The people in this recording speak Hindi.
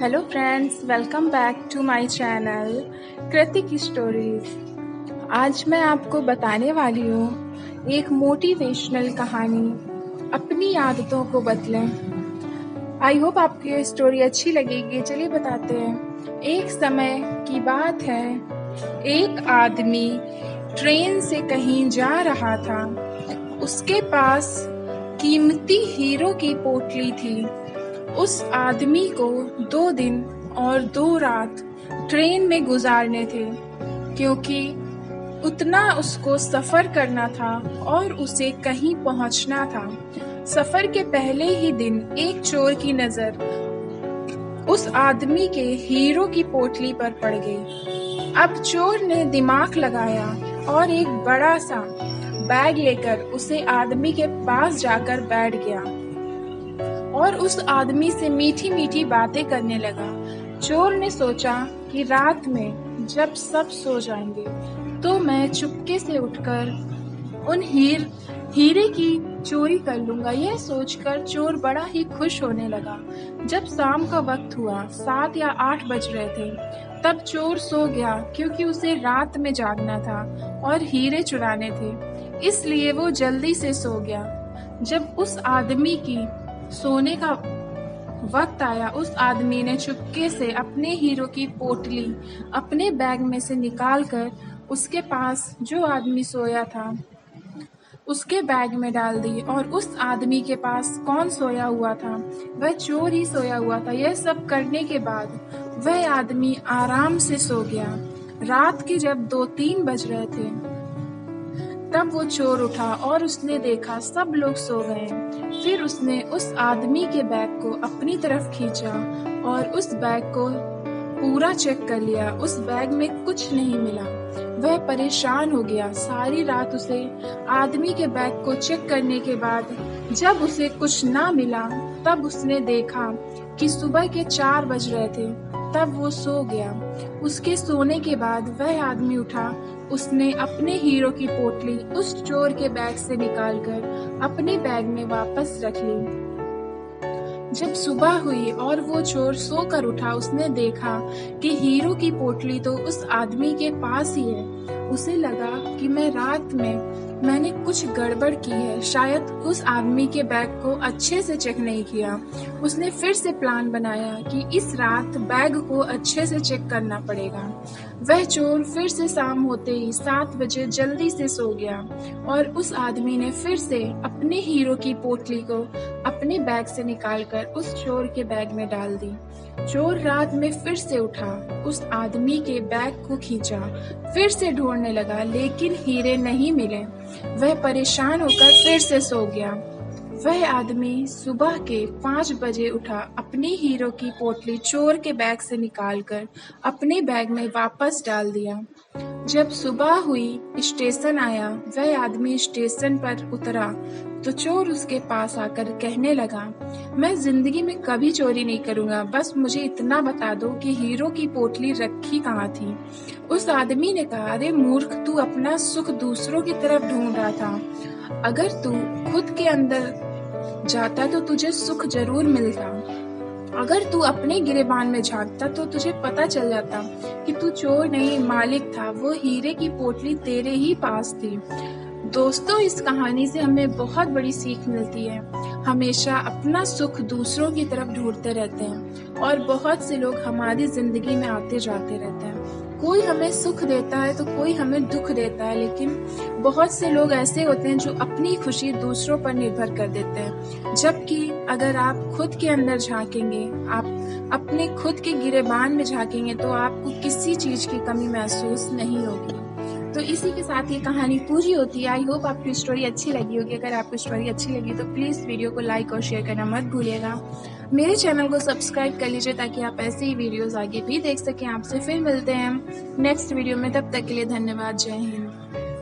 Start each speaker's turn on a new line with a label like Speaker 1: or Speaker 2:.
Speaker 1: Hello friends, welcome back to my channel Kritik stories. आज मैं आपको बताने वाली हूँ एक मोटिवेशनल कहानी, अपनी आदतों को बदलें। आई होप आपको ये स्टोरी अच्छी लगेगी। चलिए बताते हैं। एक समय की बात है, एक आदमी ट्रेन से कहीं जा रहा था। उसके पास कीमती हीरो की पोटली थी। उस आदमी को 2 दिन और 2 रात ट्रेन में गुजारने थे, क्योंकि उतना उसको सफ़र करना था और उसे कहीं पहुंचना था। सफ़र के पहले ही दिन एक चोर की नज़र उस आदमी के हीरो की पोटली पर पड़ गई। अब चोर ने दिमाग लगाया और एक बड़ा सा बैग लेकर उसे आदमी के पास जाकर बैठ गया और उस आदमी से मीठी मीठी बातें करने लगा। चोर ने सोचा कि रात में जब सब सो जाएंगे तो मैं चुपके से उठकर उन हीरे की चोरी कर लूंगा। यह सोचकर चोर बड़ा ही खुश होने लगा। जब शाम का वक्त हुआ, 7 या 8 बज रहे थे, तब चोर सो गया, क्योंकि उसे रात में जागना था और हीरे चुराने थे, इसलिए वो जल्दी से सो गया। जब उस आदमी की सोने का वक्त आया, उस आदमी ने चुपके से अपने हीरो की पोटली अपने बैग में से निकालकर उसके पास जो आदमी सोया था उसके बैग में डाल दी। और उस आदमी के पास कौन सोया हुआ था? वह चोर ही सोया हुआ था। यह सब करने के बाद वह आदमी आराम से सो गया। रात के जब 2-3 बज रहे थे, तब वो चोर उठा और उसने देखा सब लोग सो गए। फिर उसने उस आदमी के बैग को अपनी तरफ खींचा और उस बैग को पूरा चेक कर लिया। उस बैग में कुछ नहीं मिला। वह परेशान हो गया। सारी रात उसे आदमी के बैग को चेक करने के बाद जब उसे कुछ ना मिला, तब उसने देखा कि सुबह के 4 बज रहे थे। तब वो सो गया। उसके सोने के बाद वह आदमी उठा। उसने अपने हीरो की पोटली उस चोर के बैग से निकालकर अपने बैग में वापस रख ली। जब सुबह हुई और वो चोर सोकर उठा, उसने देखा कि हीरो की पोटली तो उस आदमी के पास ही है। उसे लगा कि रात में मैंने कुछ गड़बड़ की है, शायद उस आदमी के बैग को अच्छे से चेक नहीं किया। उसने फिर से प्लान बनाया कि इस रात बैग को अच्छे से चेक करना पड़ेगा। वह चोर फिर से शाम होते ही 7 बजे जल्दी से सो गया और उस आदमी ने फिर से अपने हीरो की पोटली को अपने बैग से निकालकर उस चोर के बैग में डाल दी। चोर रात में फिर से उठा, उस आदमी के बैग को खींचा, फिर से ढूंढने लगा, लेकिन हीरे नहीं मिले। वह परेशान होकर फिर से सो गया। वह आदमी सुबह के 5 बजे उठा, अपने हीरो की पोटली चोर के बैग से निकालकर अपने बैग में वापस डाल दिया। जब सुबह हुई, स्टेशन आया। वह आदमी स्टेशन पर उतरा तो चोर उसके पास आकर कहने लगा, मैं जिंदगी में कभी चोरी नहीं करूंगा, बस मुझे इतना बता दो कि हीरो की पोटली रखी कहाँ थी। उस आदमी ने कहा, अरे मूर्ख, तू अपना सुख दूसरों की तरफ ढूंढ रहा था। अगर तू खुद के अंदर जाता तो तुझे सुख जरूर मिलता। अगर तू अपने गिरेबान में झांकता तो तुझे पता चल जाता कि तू चोर नहीं, मालिक था। वो हीरे की पोटली तेरे ही पास थी। दोस्तों, इस कहानी से हमें बहुत बड़ी सीख मिलती है। हमेशा अपना सुख दूसरों की तरफ ढूंढते रहते हैं और बहुत से लोग हमारी जिंदगी में आते जाते रहते हैं। कोई हमें सुख देता है तो कोई हमें दुख देता है, लेकिन बहुत से लोग ऐसे होते हैं जो अपनी खुशी दूसरों पर निर्भर कर देते हैं। जबकि अगर आप खुद के अंदर झांकेंगे, आप अपने खुद के गिरेबान में झांकेंगे, तो आपको किसी चीज की कमी महसूस नहीं होगी। तो इसी के साथ ये कहानी पूरी होती है। आई होप आपको स्टोरी अच्छी लगी होगी। अगर आपको स्टोरी अच्छी लगी तो प्लीज़ वीडियो को लाइक और शेयर करना मत भूलिएगा। मेरे चैनल को सब्सक्राइब कर लीजिए ताकि आप ऐसे ही वीडियोस आगे भी देख सकें। आपसे फिर मिलते हैं नेक्स्ट वीडियो में। तब तक के लिए धन्यवाद। जय हिंद।